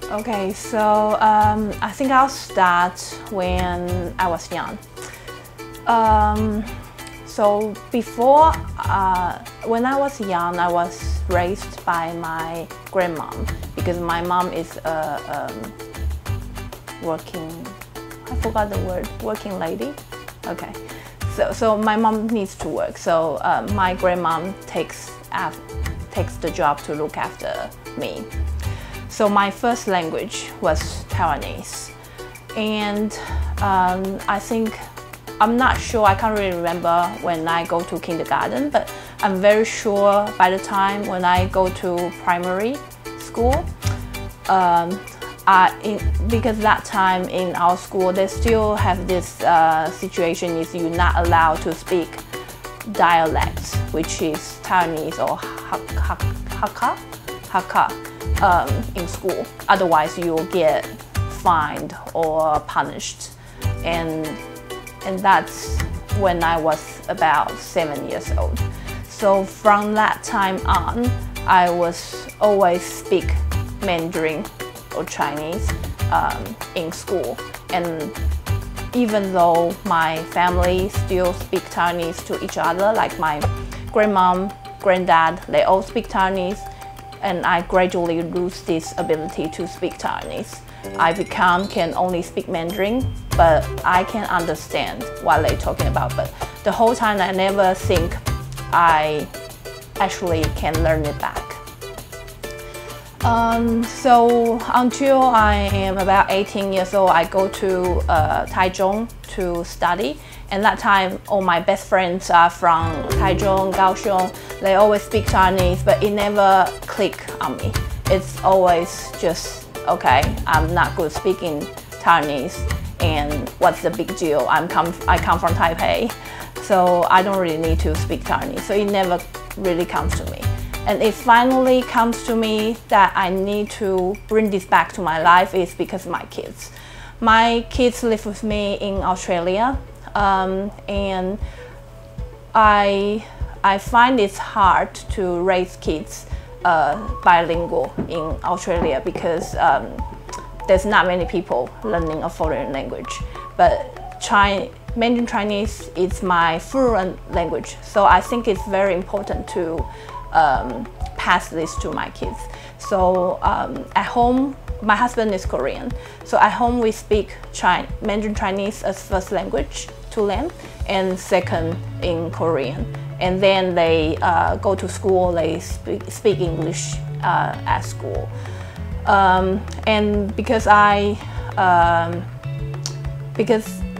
Okay, so I think I'll start when I was young. So before, when I was young, I was raised by my grandmom because my mom is a working, I forgot the word, working lady. Okay, so my mom needs to work. So my grandmom takes the job to look after me. So my first language was Taiwanese, and I'm not sure, I can't really remember when I go to kindergarten, but I'm very sure by the time when I go to primary school, because that time in our school they still have this situation is you're not allowed to speak dialects, which is Taiwanese or Hakka in school. Otherwise you'll get fined or punished. And that's when I was about 7 years old. So from that time on, I was always speak Mandarin or Chinese in school. And even though my family still speak Taiwanese to each other, like my grandmom, granddad, they all speak Taiwanese, and I gradually lose this ability to speak Taiwanese. I can only speak Mandarin, but I can understand what they're talking about. But the whole time I never think I actually can learn it back. So until I am about 18 years old, I go to Taichung to study. And that time, all my best friends are from Taichung, Kaohsiung. They always speak Chinese, but it never clicked on me. It's always just, okay, I'm not good speaking Taiwanese, and what's the big deal? I come from Taipei, so I don't really need to speak Taiwanese. So it never really comes to me. And it finally comes to me that I need to bring this back to my life is because of my kids. My kids live with me in Australia, and I find it's hard to raise kids bilingual in Australia because there's not many people learning a foreign language. But Mandarin Chinese is my fluent language, so I think it's very important to pass this to my kids. So at home, my husband is Korean, so at home we speak Mandarin Chinese as first language to them, and second in Korean. And then they go to school, they speak English at school. And because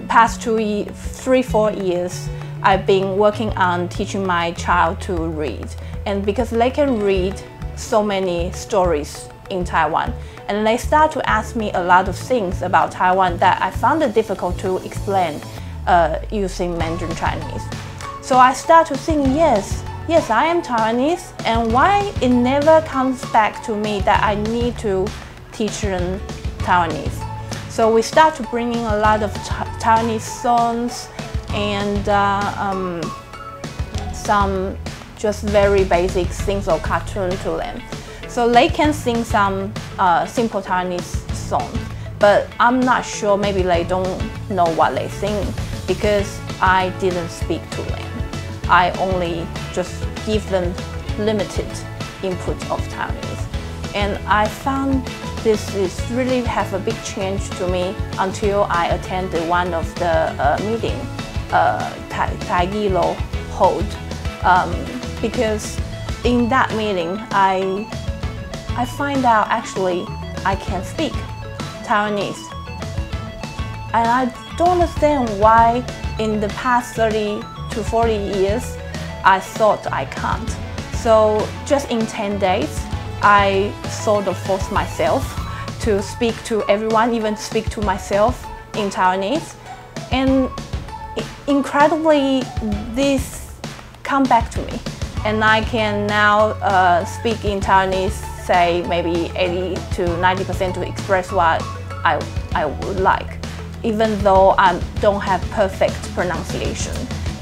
past 3-4 years, I've been working on teaching my child to read. And because they can read so many stories in Taiwan, and they start to ask me a lot of things about Taiwan that I found it difficult to explain using Mandarin Chinese. So I start to think, yes, I am Taiwanese, and why it never comes back to me that I need to teach them Taiwanese. So we start to bring in a lot of Taiwanese songs and some just very basic things or cartoon to them. So they can sing some simple Taiwanese songs, but I'm not sure, maybe they don't know what they sing because I didn't speak to them. I only just give them limited input of Taiwanese. And I found this is really have a big change to me until I attended one of the meeting Taigilo hold. Because in that meeting, I find out actually I can speak Taiwanese. And I don't understand why in the past 30 to 40 years, I thought I can't. So just in 10 days, I sort of forced myself to speak to everyone, even speak to myself in Taiwanese. And incredibly, this come back to me. And I can now speak in Taiwanese, say maybe 80 to 90% to express what I would like. Even though I don't have perfect pronunciation,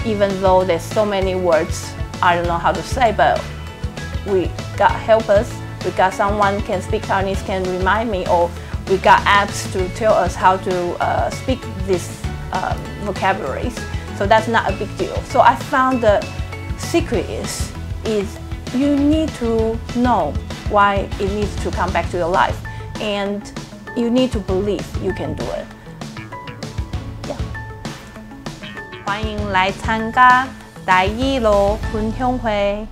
even though there's so many words I don't know how to say, but God help us, we got someone can speak Taiwanese, can remind me, or we got apps to tell us how to speak these vocabularies. So that's not a big deal. So I found the secret is you need to know why it needs to come back to your life, and you need to believe you can do it. Yeah. 欢迎来参加台语咯分享会。